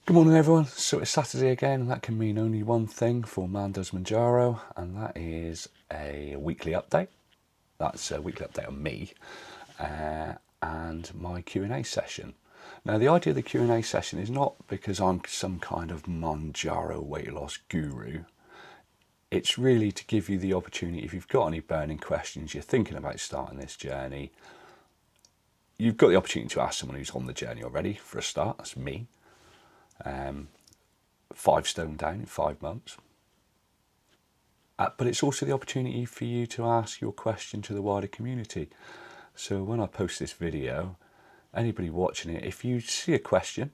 Good morning everyone. So it's Saturday again, and that can mean only one thing for Man Does Mounjaro, and that is a weekly update. That's a weekly update on me and my Q&A session. Now the idea of the Q&A session is not because I'm some kind of Mounjaro weight loss guru. It's really to give you the opportunity, if you've got any burning questions, you're thinking about starting this journey, you've got the opportunity to ask someone who's on the journey already for a start. That's me. 5 stone down in 5 months. But it's also the opportunity for you to ask your question to the wider community. So when I post this video, anybody watching it, if you see a question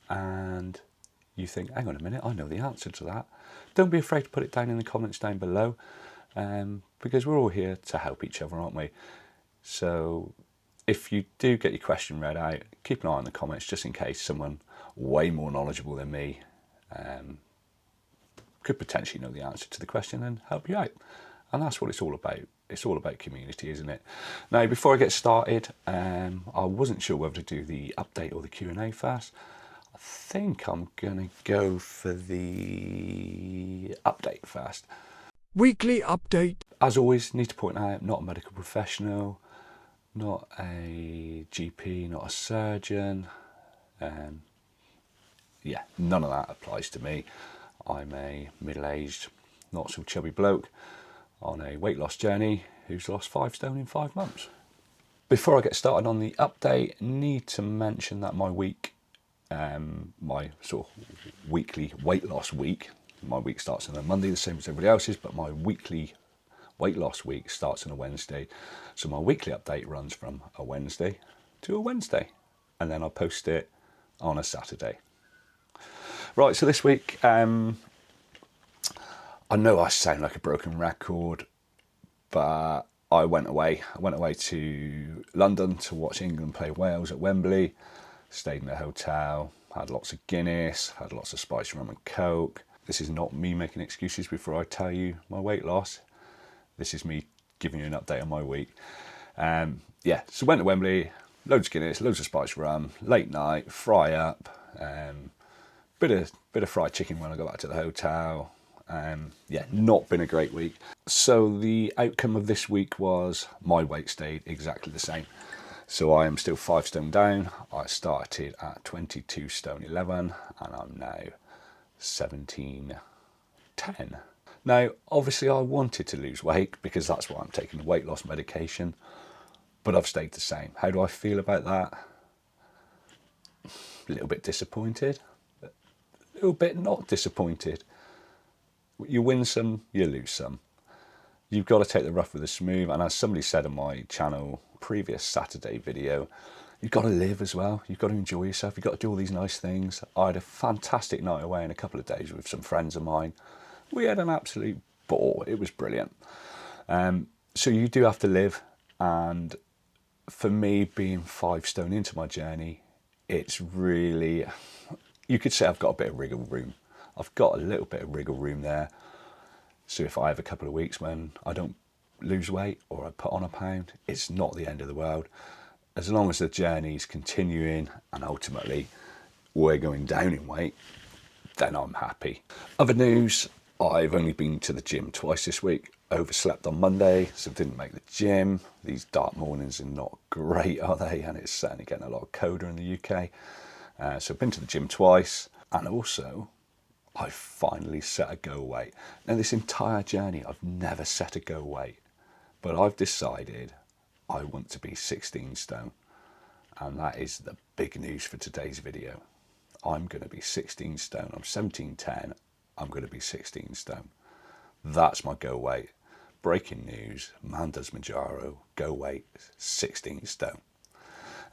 and you think, hang on a minute, I know the answer to that, don't be afraid to put it down in the comments down below, because we're all here to help each other, aren't we? So if you do get your question read out, keep an eye on the comments just in case someone way more knowledgeable than me could potentially know the answer to the question and help you out. And that's what it's all about. It's all about community, isn't it? Now, before I get started, I wasn't sure whether to do the update or the Q&A first. I think I'm going to go for the update first. Weekly update. As always, need to point out, not a medical professional, not a GP, not a surgeon. Yeah, none of that applies to me. I'm a middle-aged, not so chubby bloke on a weight loss journey who's lost 5 stone in 5 months. Before I get started on the update, need to mention that my week, my sort of weekly weight loss week, my week starts on a Monday, the same as everybody else's, but my weekly weight loss week starts on a Wednesday. So my weekly update runs from a Wednesday to a Wednesday, and then I'll post it on a Saturday. Right, so this week, I know I sound like a broken record, but I went away. I went away to London to watch England play Wales at Wembley, stayed in a hotel, had lots of Guinness, had lots of spiced rum and Coke. This is not me making excuses before I tell you my weight loss. This is me giving you an update on my week. Yeah, so went to Wembley, loads of Guinness, loads of spiced rum, late night, fry up, bit of fried chicken when I got back to the hotel. Yeah, not been a great week. So the outcome of this week was my weight stayed exactly the same. So I am still 5 stone down. I started at 22 stone 11 and I'm now 17.10. Now, obviously I wanted to lose weight because that's why I'm taking the weight loss medication, but I've stayed the same. How do I feel about that? A little bit disappointed. A little bit not disappointed. You win some, you lose some. You've got to take the rough with the smooth, and as somebody said on my channel, previous Saturday video, you've got to live as well. You've got to enjoy yourself. You've got to do all these nice things. I had a fantastic night away in a couple of days with some friends of mine. We had an absolute ball. It was brilliant. So you do have to live, and for me, being 5 stone into my journey, it's really, you could say I've got a bit of wriggle room. I've got a little bit of wriggle room there. So if I have a couple of weeks when I don't lose weight or I put on a pound, it's not the end of the world. As long as the journey's continuing and ultimately we're going down in weight, then I'm happy. Other news, I've only been to the gym twice this week. Overslept on Monday, so didn't make the gym. These dark mornings are not great, are they? And it's certainly getting a lot of coda in the UK. So I've been to the gym twice, and also I finally set a go weight. Now this entire journey I've never set a go weight, but I've decided I want to be 16 stone, and that is the big news for today's video. I'm going to be 16 stone. I'm 17.10. I'm going to be 16 stone. That's my go weight. Breaking news, Man Does Mounjaro, go weight 16 stone.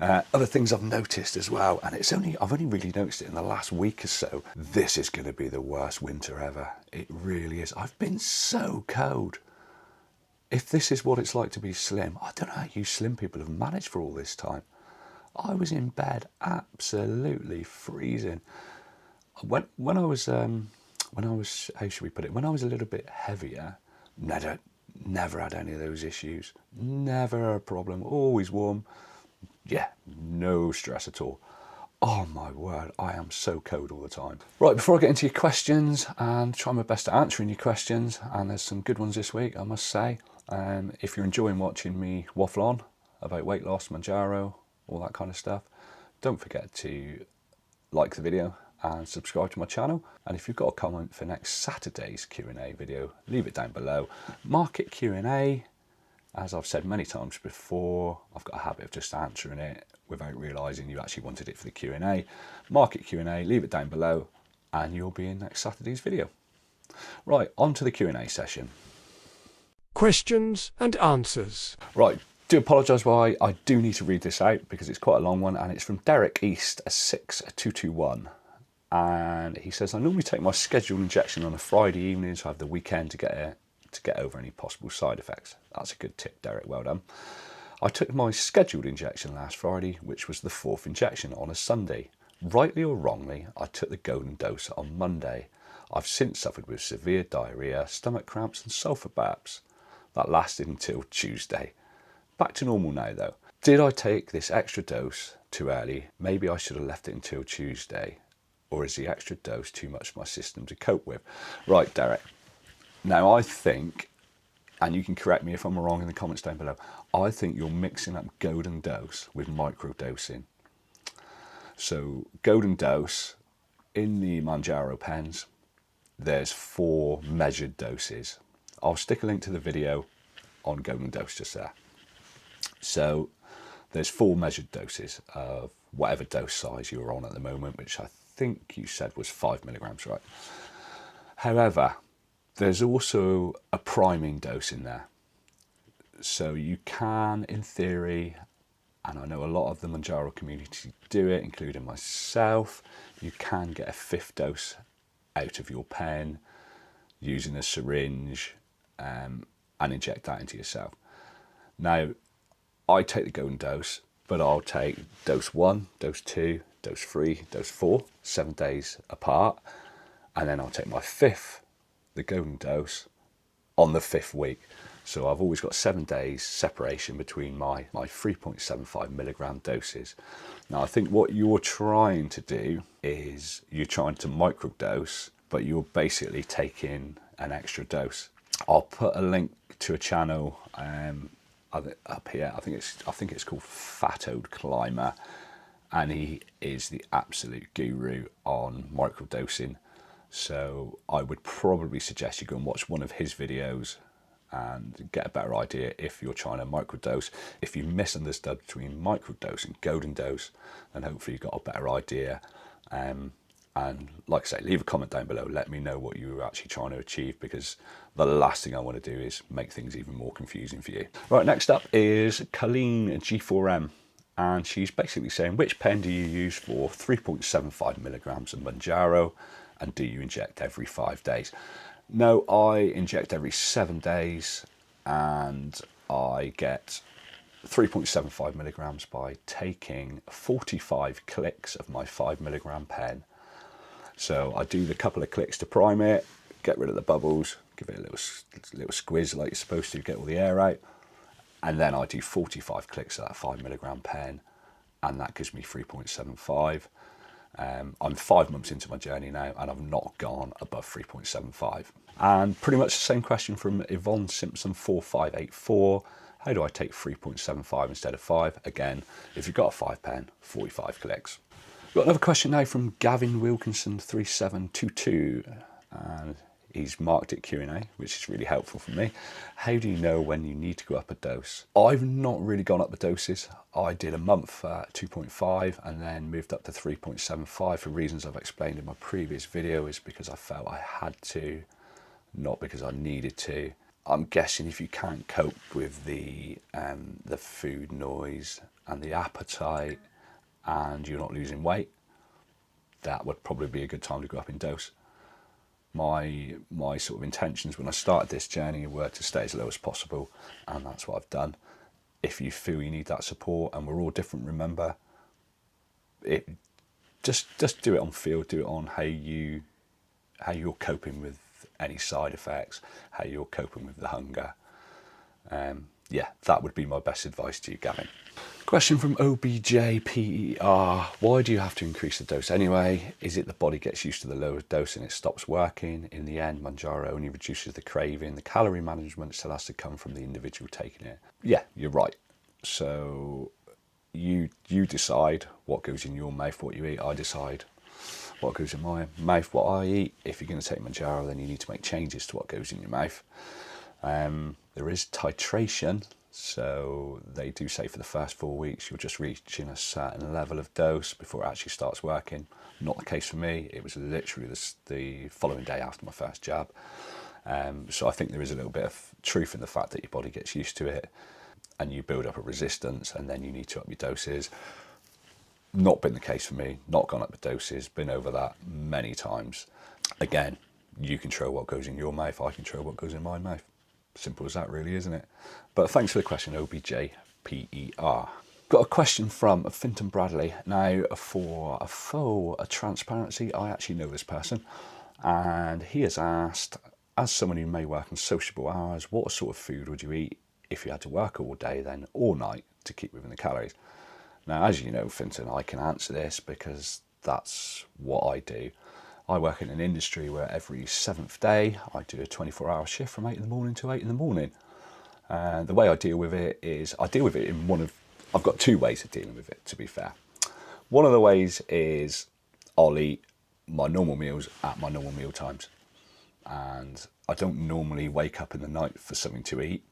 Other things I've noticed as well, and I've only really noticed it in the last week or so. This is going to be the worst winter ever. It really is. I've been so cold. If this is what it's like to be slim, I don't know how you slim people have managed for all this time. I was in bed absolutely freezing. When I was how should we put it? When I was a little bit heavier, never had any of those issues. Never a problem. Always warm. Yeah, no stress at all. Oh my word, I am so cold all the time. Right, before I get into your questions and try my best at answering your questions, and there's some good ones this week, I must say. If you're enjoying watching me waffle on about weight loss, Mounjaro, all that kind of stuff, don't forget to like the video and subscribe to my channel. And if you've got a comment for next Saturday's Q&A video, leave it down below. Market Q&A. As I've said many times before, I've got a habit of just answering it without realising you actually wanted it for the Q&A. Market Q&A, leave it down below, and you'll be in next Saturday's video. Right, on to the Q&A session. Questions and answers. Right, do apologise why I do need to read this out because it's quite a long one, and it's from Derek East, a 6221. And he says, I normally take my scheduled injection on a Friday evening, so I have the weekend to get over any possible side effects. That's a good tip, Derek, well done. I took my scheduled injection last Friday, which was the 4th injection on a Sunday. Rightly or wrongly, I took the golden dose on Monday. I've since suffered with severe diarrhoea, stomach cramps and sulphur baps. That lasted until Tuesday. Back to normal now though. Did I take this extra dose too early? Maybe I should have left it until Tuesday. Or is the extra dose too much for my system to cope with? Right, Derek. Now I think, and you can correct me if I'm wrong in the comments down below, I think you're mixing up golden dose with microdosing. So golden dose, in the Mounjaro pens, there's 4 measured doses. I'll stick a link to the video on golden dose just there. So there's 4 measured doses of whatever dose size you're on at the moment, which I think you said was 5 milligrams, right? However, there's also a priming dose in there. So you can, in theory, and I know a lot of the Mounjaro community do it, including myself, you can get a 5th dose out of your pen using a syringe and inject that into yourself. Now, I take the golden dose, but I'll take dose 1, dose 2, dose 3, dose 4, 7 days apart, and then I'll take my 5th, the golden dose, on the 5th week. So I've always got 7 days separation between my 3.75 milligram doses. Now I think what you're trying to do is you're trying to microdose, but you're basically taking an extra dose. I'll put a link to a channel up here. I think it's called Fatoed Climber, and he is the absolute guru on microdosing. So I would probably suggest you go and watch one of his videos and get a better idea if you're trying to microdose. If you misunderstood between microdose and golden dose, then hopefully you've got a better idea. And like I say, leave a comment down below. Let me know what you were actually trying to achieve, because the last thing I want to do is make things even more confusing for you. Right, next up is Colleen G4M. And she's basically saying, which pen do you use for 3.75 milligrams of Mounjaro, and do you inject every 5 days? No, I inject every 7 days, and I get 3.75 milligrams by taking 45 clicks of my 5 milligram pen. So I do the couple of clicks to prime it, get rid of the bubbles, give it a little squeeze like you're supposed to, get all the air out. And then I do 45 clicks of that 5 milligram pen, and that gives me 3.75. I'm 5 months into my journey now, and I've not gone above 3.75. And pretty much the same question from Yvonne Simpson 4584. How do I take 3.75 instead of 5? Again, if you've got a 5 pen, 45 clicks. We've got another question now from Gavin Wilkinson 3722. And he's marked it Q&A, which is really helpful for me. How do you know when you need to go up a dose? I've not really gone up the doses. I did a month at 2.5 and then moved up to 3.75 for reasons I've explained in my previous video. Is because I felt I had to, not because I needed to. I'm guessing if you can't cope with the food noise and the appetite and you're not losing weight, that would probably be a good time to go up in dose. My sort of intentions when I started this journey were to stay as low as possible, and that's what I've done. If you feel you need that support, and we're all different, remember, just do it on feel, do it on how you're coping with any side effects, how you're coping with the hunger. Yeah, that would be my best advice to you, Gavin. Question from OBJPER. Why do you have to increase the dose anyway? Is it the body gets used to the lower dose and it stops working? In the end, Mounjaro only reduces the craving. The calorie management still has to come from the individual taking it. Yeah, you're right. So you decide what goes in your mouth, what you eat. I decide what goes in my mouth, what I eat. If you're going to take Mounjaro, then you need to make changes to what goes in your mouth. There is titration. So they do say for the first 4 weeks, you're just reaching a certain level of dose before it actually starts working. Not the case for me. It was literally the following day after my first jab. So I think there is a little bit of truth in the fact that your body gets used to it and you build up a resistance and then you need to up your doses. Not been the case for me. Not gone up the doses. Been over that many times. Again, you control what goes in your mouth. I control what goes in my mouth. Simple as that, really, isn't it? But thanks for the question, OBJPER. Got a question from Finton Bradley. Now, for a full transparency, I actually know this person, and he has asked, as someone who may work on sociable hours, what sort of food would you eat if you had to work all day, then all night, to keep within the calories? Now, as you know, Finton, I can answer this because that's what I do. I work in an industry where every 7th day I do a 24-hour shift from 8 in the morning to 8 in the morning. And the way I deal with it is, I deal with it in I've got 2 ways of dealing with it, to be fair. One of the ways is I'll eat my normal meals at my normal meal times. And I don't normally wake up in the night for something to eat.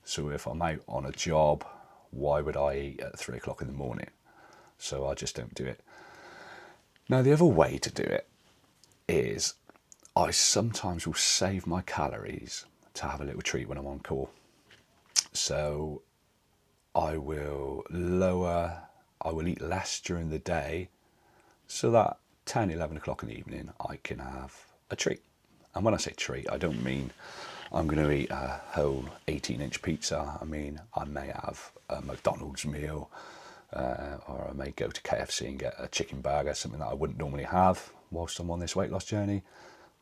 So if I'm out on a job, why would I eat at 3 o'clock in the morning? So I just don't do it. Now, the other way to do it is I sometimes will save my calories to have a little treat when I'm on call. So I will eat less during the day so that 10, 11 o'clock in the evening I can have a treat. And when I say treat, I don't mean I'm going to eat a whole 18-inch pizza. I mean, I may have a McDonald's meal, or I may go to KFC and get a chicken burger, something that I wouldn't normally have whilst I'm on this weight loss journey,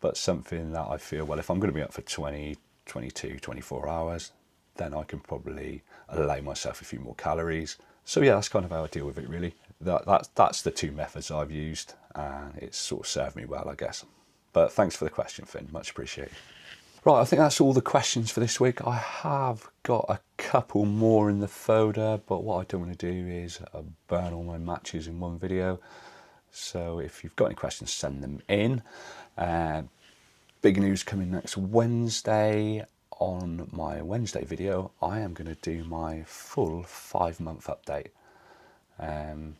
but something that I feel, well, if I'm going to be up for 20, 22, 24 hours, then I can probably allow myself a few more calories. So yeah, that's kind of how I deal with it, really. That's the 2 methods I've used, and it's sort of served me well, I guess. But thanks for the question, Finn, much appreciated. Right, I think that's all the questions for this week. I have got a couple more in the folder, but what I don't want to do is burn all my matches in one video. So if you've got any questions, send them in. Big news coming next Wednesday. On my Wednesday video, I am going to do my full 5-month update.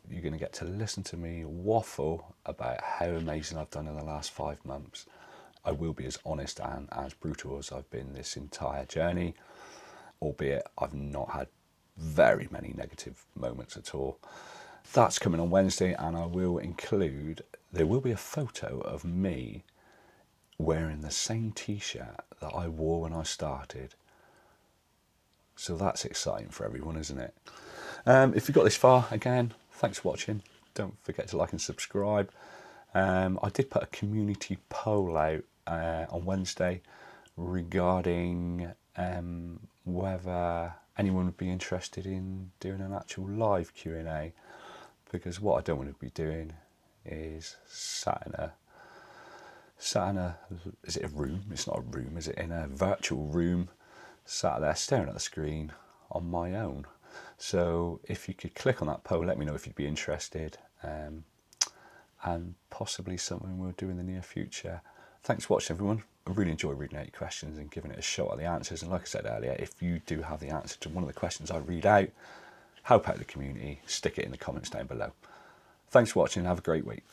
You're going to get to listen to me waffle about how amazing I've done in the last 5 months. I will be as honest and as brutal as I've been this entire journey, albeit I've not had very many negative moments at all. That's coming on Wednesday, and I will include, there will be a photo of me wearing the same t-shirt that I wore when I started. So that's exciting for everyone, isn't it? If you got this far, again, thanks for watching. Don't forget to like and subscribe. I did put a community poll out on Wednesday regarding whether anyone would be interested in doing an actual live Q&A, because what I don't want to be doing is sat in a, is it a room? It's not a room, is it? In a virtual room, sat there staring at the screen on my own. So if you could click on that poll, let me know if you'd be interested, and possibly something we'll do in the near future. Thanks for watching, everyone. I really enjoy reading out your questions and giving it a shot at the answers. And like I said earlier, if you do have the answer to one of the questions I read out, help out the community, stick it in the comments down below. Thanks for watching and have a great week.